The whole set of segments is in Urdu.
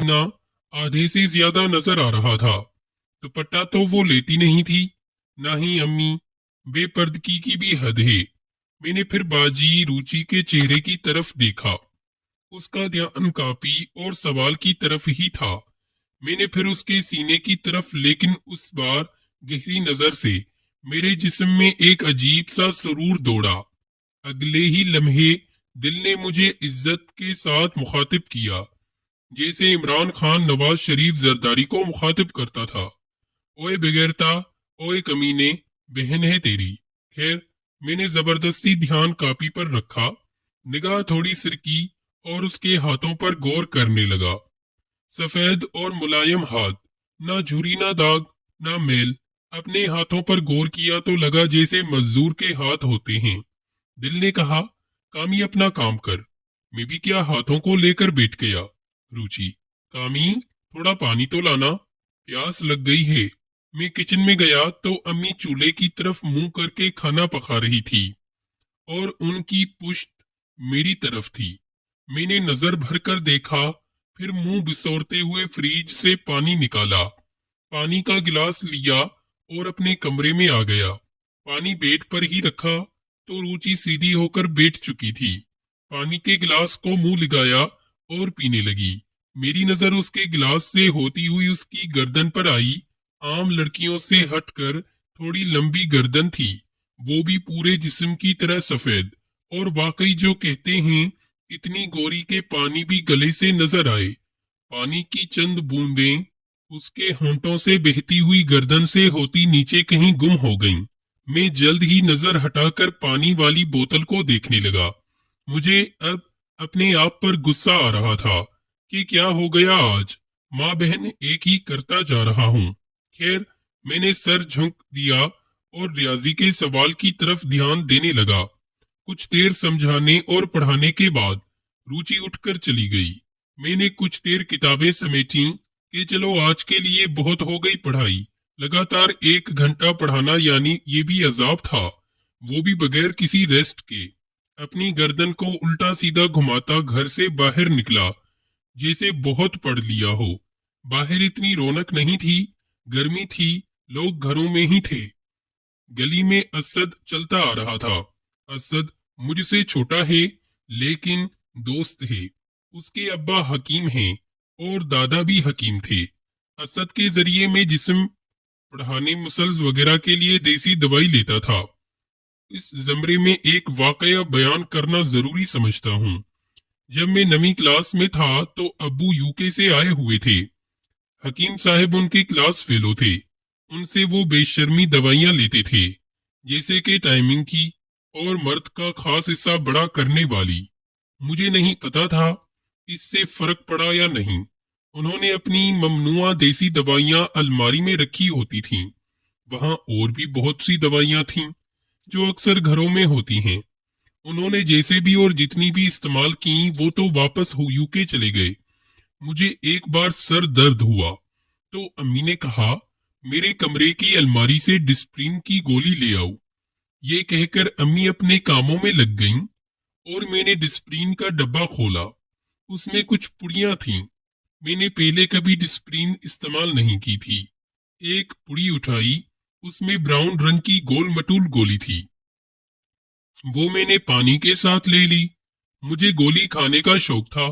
بدنہ آدھے سے زیادہ نظر آ رہا تھا۔ دوپٹہ تو وہ لیتی نہیں تھی، نہ ہی امی۔ بے پردگی کی بھی حد ہے۔ میں نے پھر باجی روچی کے چہرے کی طرف دیکھا۔ اس کا دھیان کاپی اور سوال کی طرف ہی تھا۔ میں نے پھر اس کے سینے کی طرف، لیکن اس بار گہری نظر سے۔ میرے جسم میں ایک عجیب سا سرور دوڑا۔ اگلے ہی لمحے دل نے مجھے عزت کے ساتھ مخاطب کیا، جیسے عمران خان نواز شریف زرداری کو مخاطب کرتا تھا۔ اوئے بغیرتا، اوئے کمینے، بہن ہے تیری۔ خیر، میں نے زبردستی دھیان کاپی پر رکھا، نگاہ تھوڑی سرکی اور اس کے ہاتھوں پر غور کرنے لگا۔ سفید اور ملائم ہاتھ، نہ جھری نہ داغ نہ میل۔ اپنے ہاتھوں پر غور کیا تو لگا جیسے مزدور کے ہاتھ ہوتے ہیں۔ دل نے کہا، کامی اپنا کام کر۔ میں بھی کیا ہاتھوں کو لے کر بیٹھ گیا۔ روچی، کامی تھوڑا پانی تو لانا، پیاس لگ گئی ہے۔ میں کچن میں گیا تو امی چولہے کی طرف منہ کر کے کھانا پکا رہی تھی اور ان کی پشت میری طرف تھی۔ میں نے نظر بھر کر دیکھا، پھر منہ بسورتے ہوئے فریج سے پانی نکالا، پانی کا گلاس لیا اور اپنے کمرے میں آ گیا۔ پانی بیڈ پر ہی رکھا تو روچی سیدھی ہو کر بیٹھ چکی تھی۔ پانی کے گلاس کو منہ لگایا اور پینے لگی۔ میری نظر اس کے گلاس سے ہوتی ہوئی اس کی گردن پر آئی۔ عام لڑکیوں سے ہٹ کر تھوڑی لمبی گردن تھی، وہ بھی پورے جسم کی طرح سفید، اور واقعی جو کہتے ہیں اتنی گوری کہ پانی بھی گلے سے نظر آئے۔ پانی کی چند بوندیں اس کے ہونٹوں سے بہتی ہوئی گردن سے ہوتی نیچے کہیں گم ہو گئیں۔ میں جلد ہی نظر ہٹا کر پانی والی بوتل کو دیکھنے لگا۔ مجھے اب اپنے آپ پر غصہ آ رہا تھا کہ کیا ہو گیا آج، ماں بہن ایک ہی کرتا جا رہا ہوں۔ خیر، میں نے سر جھنک دیا اور ریاضی کے سوال کی طرف دھیان دینے لگا۔ کچھ دیر سمجھانے اور پڑھانے کے بعد روچی اٹھ کر چلی گئی۔ میں نے کچھ دیر کتابیں سمیٹیں کہ چلو آج کے لیے بہت ہو گئی پڑھائی۔ لگاتار 1 گھنٹہ پڑھانا، یعنی یہ بھی عذاب تھا، وہ بھی بغیر کسی ریسٹ کے۔ اپنی گردن کو الٹا سیدھا گھماتا گھر سے باہر نکلا، جیسے بہت پڑھ لیا ہو۔ باہر اتنی رونق نہیں تھی، گرمی تھی، لوگ گھروں میں ہی تھے۔ گلی میں اسد چلتا آ رہا تھا۔ اسد مجھ سے چھوٹا ہے لیکن دوست ہے۔ اس کے ابا حکیم ہیں اور دادا بھی حکیم تھے۔ اسد کے ذریعے میں جسم پڑھانے، مسلز وغیرہ کے لیے دیسی دوائی لیتا تھا۔ اس زمرے میں ایک واقعہ بیان کرنا ضروری سمجھتا ہوں۔ جب میں 9ویں کلاس میں تھا تو ابو UK سے آئے ہوئے تھے۔ حکیم صاحب ان کے کلاس فیلو تھے۔ ان سے وہ بے شرمی دوائیاں لیتے تھے، جیسے کہ ٹائمنگ کی اور مرد کا خاص حصہ بڑا کرنے والی۔ مجھے نہیں پتا تھا اس سے فرق پڑا یا نہیں۔ انہوں نے اپنی ممنوعہ دیسی دوائیاں الماری میں رکھی ہوتی تھیں۔ وہاں اور بھی بہت سی دوائیاں تھیں جو اکثر گھروں میں ہوتی ہیں۔ انہوں نے جیسے بھی اور جتنی بھی استعمال کیں وہ تو واپس UK چلے گئے۔ مجھے ایک بار سر درد ہوا تو امی نے کہا، میرے کمرے کی الماری سے ڈسپرین کی گولی لے آؤ۔ یہ کہہ کر امی اپنے کاموں میں لگ گئیں اور میں نے ڈسپرین کا ڈبہ کھولا۔ اس میں کچھ پڑیاں تھیں۔ میں نے پہلے کبھی ڈسپرین استعمال نہیں کی تھی۔ ایک پڑی اٹھائی، اس میں براؤن رنگ کی گول مٹول گولی تھی۔ وہ میں نے پانی کے ساتھ لے لی۔ مجھے گولی کھانے کا شوق تھا۔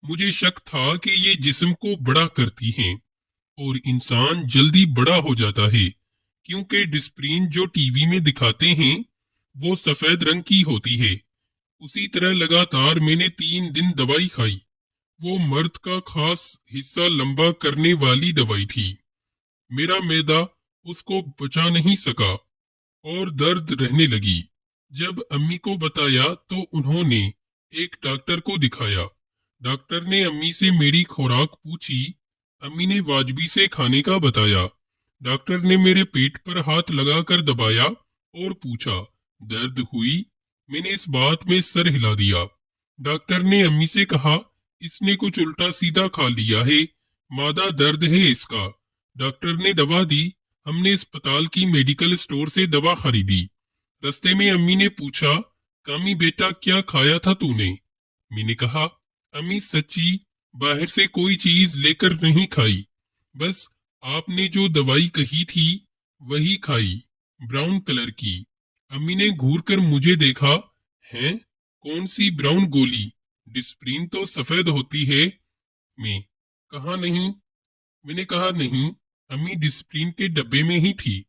مجھے شک تھا کہ یہ جسم کو بڑا کرتی ہیں اور انسان جلدی بڑا ہو جاتا ہے، کیونکہ ڈسپرین جو ٹی وی میں دکھاتے ہیں وہ سفید رنگ کی ہوتی ہے۔ اسی طرح لگاتار میں نے 3 دن دوائی کھائی۔ وہ مرد کا خاص حصہ لمبا کرنے والی دوائی تھی۔ میرا معدہ اس کو پچا نہیں سکا اور درد رہنے لگی۔ جب امی کو بتایا تو انہوں نے ایک ڈاکٹر کو دکھایا۔ ڈاکٹر نے امی سے میری خوراک پوچھی۔ امی نے واجبی سے کھانے کا بتایا۔ ڈاکٹر نے میرے پیٹ پر ہاتھ لگا کر دبایا اور پوچھا، درد ہوئی؟ میں نے اس بات میں سر ہلا دیا۔ ڈاکٹر نے امی سے کہا، اس نے کچھ الٹا سیدھا کھا لیا ہے، معدہ درد ہے اس کا۔ ڈاکٹر نے دوا دی۔ ہم نے اسپتال کی میڈیکل اسٹور سے دوا خریدی۔ رستے میں امی نے پوچھا، کامی بیٹا کیا کھایا تھا تو نے؟ میں نے کہا، امی سچی باہر سے کوئی چیز لے کر نہیں کھائی، بس آپ نے جو دوائی کہی تھی وہی کھائی، براؤن کلر کی۔ امی نے گھور کر مجھے دیکھا، ہیں کون سی براؤن گولی؟ ڈسپرین تو سفید ہوتی ہے۔ میں کہا نہیں میں نے کہا نہیں، امی ڈسپلین کے ڈبے میں ہی تھی۔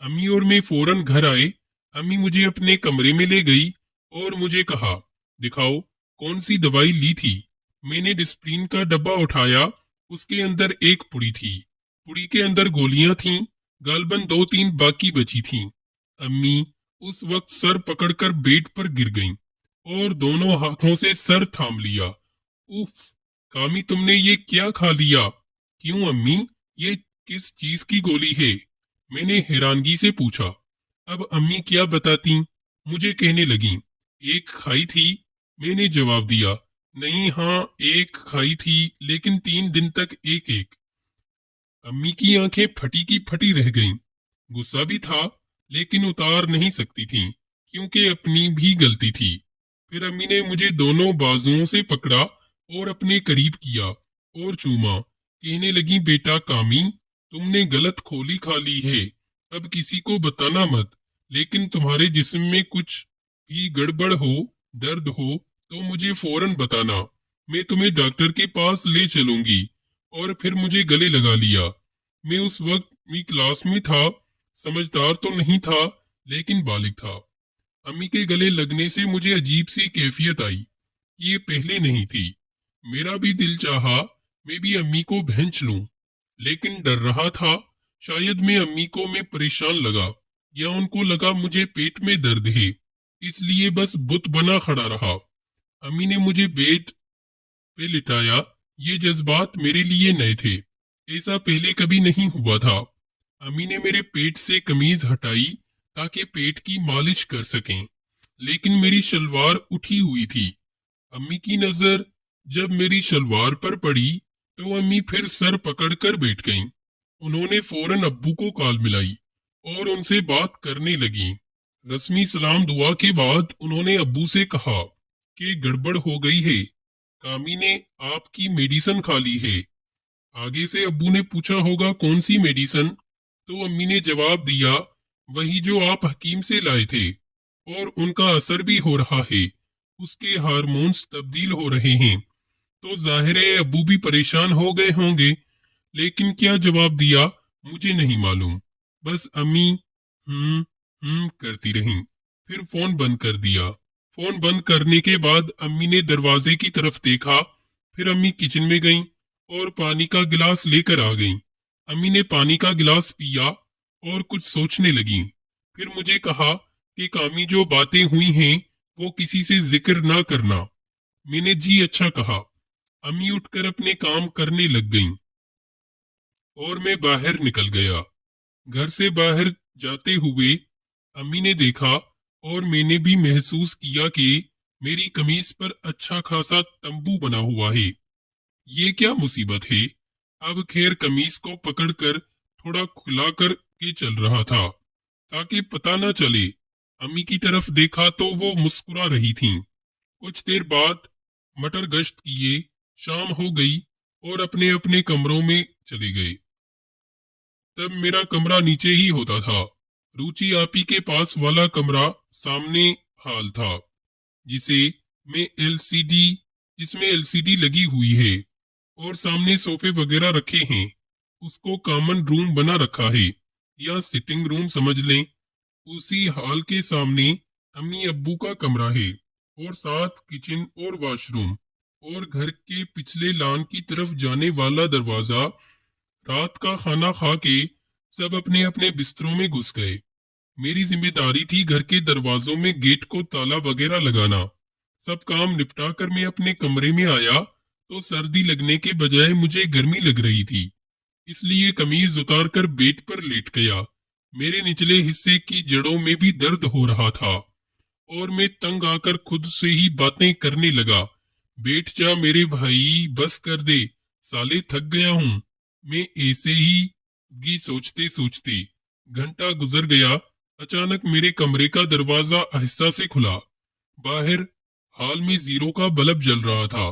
امی اور میں فوراً گھر آئے۔ امی مجھے اپنے کمرے میں لے گئی اور مجھے کہا، دکھاؤ کون سی دوائی لی تھی۔ میں نے ڈسپلین کا ڈبہ اٹھایا، اس کے اندر ایک پڑی تھی، پڑی کے اندر گولیاں تھیں، غالباً 2-3 باقی بچی تھیں۔ امی اس وقت سر پکڑ کر بیڈ پر گر گئیں اور دونوں ہاتھوں سے سر تھام لیا۔ اف کامی، تم نے یہ کیا کھا لیا؟ کیوں امی، یہ کس چیز کی گولی ہے؟ میں نے حیرانگی سے پوچھا۔ اب امی کیا بتاتی، مجھے کہنے لگیں، ایک کھائی تھی۔ میں نے جواب دیا، نہیں ہاں ایک کھائی تھی، لیکن 3 دن تک ایک ایک۔ امی کی آنکھیں پھٹی کی پھٹی رہ گئیں۔ غصہ بھی تھا لیکن اتار نہیں سکتی تھیں کیونکہ اپنی بھی غلطی تھی۔ پھر امی نے مجھے دونوں بازوؤں سے پکڑا اور اپنے قریب کیا اور چوما۔ کہنے لگی، بیٹا کامی، تم نے غلط کھولی کھا لی ہے، اب کسی کو بتانا مت، لیکن تمہارے جسم میں کچھ بھی گڑبڑ ہو، درد ہو تو مجھے فوراً بتانا، میں تمہیں ڈاکٹر کے پاس لے چلوں گی۔ اور پھر مجھے گلے لگا لیا۔ میں اس وقت کلاس میں تھا، سمجھدار تو نہیں تھا لیکن بالغ تھا۔ امی کے گلے لگنے سے مجھے عجیب سی کیفیت آئی، یہ پہلے نہیں تھی۔ میرا بھی دل چاہا میں بھی امی کو بھینچ لوں، لیکن ڈر رہا تھا شاید میں پریشان لگا یا ان کو لگا مجھے پیٹ میں درد ہے، اس لیے بس بت بنا کھڑا رہا۔ امی نے مجھے بیڈ پہ لٹایا۔ یہ جذبات میرے لیے نئے تھے، ایسا پہلے کبھی نہیں ہوا تھا۔ امی نے میرے پیٹ سے قمیض ہٹائی تاکہ پیٹ کی مالش کر سکیں، لیکن میری شلوار اٹھی ہوئی تھی۔ امی کی نظر جب میری شلوار پر پڑی تو امی پھر سر پکڑ کر بیٹھ گئیں۔ انہوں نے فوراً ابو کو کال ملائی اور ان سے بات کرنے لگیں۔ رسمی سلام دعا کے بعد انہوں نے ابو سے کہا کہ گڑبڑ ہو گئی ہے، کامی نے آپ کی میڈیسن کھا لی ہے۔ آگے سے ابو نے پوچھا ہوگا کون سی میڈیسن، تو امی نے جواب دیا، وہی جو آپ حکیم سے لائے تھے، اور ان کا اثر بھی ہو رہا ہے، اس کے ہارمونز تبدیل ہو رہے ہیں۔ تو ظاہر ہے ابو بھی پریشان ہو گئے ہوں گے، لیکن کیا جواب دیا مجھے نہیں معلوم، بس امی کرتی رہیں۔ پھر فون بند کر دیا۔ فون بند کرنے کے بعد امی نے دروازے کی طرف دیکھا، پھر امی کچن میں گئیں اور پانی کا گلاس لے کر آ گئیں۔ امی نے پانی کا گلاس پیا اور کچھ سوچنے لگیں۔ پھر مجھے کہا کہ کامی جو باتیں ہوئی ہیں وہ کسی سے ذکر نہ کرنا۔ میں نے جی اچھا کہا۔ امی اٹھ کر اپنے کام کرنے لگ گئیں اور میں باہر نکل گیا۔ گھر سے باہر جاتے ہوئے امی نے دیکھا اور میں نے بھی محسوس کیا کہ میری قمیض پر اچھا خاصا تمبو بنا ہوا ہے۔ یہ کیا مصیبت ہے؟ اب خیر قمیض کو پکڑ کر تھوڑا کھلا کر کے چل رہا تھا تاکہ پتہ نہ چلے۔ امی کی طرف دیکھا تو وہ مسکرا رہی تھیں۔ کچھ دیر بعد مٹر گشت کیے شام ہو گئی اور اپنے اپنے کمروں میں چلے گئے۔ تب میرا کمرہ نیچے ہی ہوتا تھا۔ روچی آپی کے پاس والا کمرہ سامنے حال تھا، جس میں ایل سی ڈی لگی ہوئی ہے اور سامنے صوفے وغیرہ رکھے ہیں۔ اس کو کامن روم بنا رکھا ہے یا سٹنگ روم سمجھ لیں۔ اسی ہال کے سامنے امی ابو کا کمرہ ہے اور ساتھ کچن اور واش روم، اور گھر کے پچھلے لان کی طرف جانے والا دروازہ۔ رات کا کھانا کھا کے سب اپنے اپنے بستروں میں گھس گئے۔ میری ذمہ داری تھی گھر کے دروازوں میں گیٹ کو تالا وغیرہ لگانا۔ سب کام نپٹا کر میں اپنے کمرے میں آیا تو سردی لگنے کے بجائے مجھے گرمی لگ رہی تھی، اس لیے قمیض اتار کر بیڈ پر لیٹ گیا۔ میرے نچلے حصے کی جڑوں میں بھی درد ہو رہا تھا اور میں تنگ آ کر خود سے ہی باتیں کرنے لگا، بیٹھ جا میرے بھائی، بس کر دے سالے، تھک گیا ہوں۔ میں ایسے ہی سوچتے سوچتے گھنٹہ گزر گیا۔ اچانک میرے کمرے کا دروازہ آہستہ سے کھلا۔ باہر ہال میں 0 کا بلب جل رہا تھا۔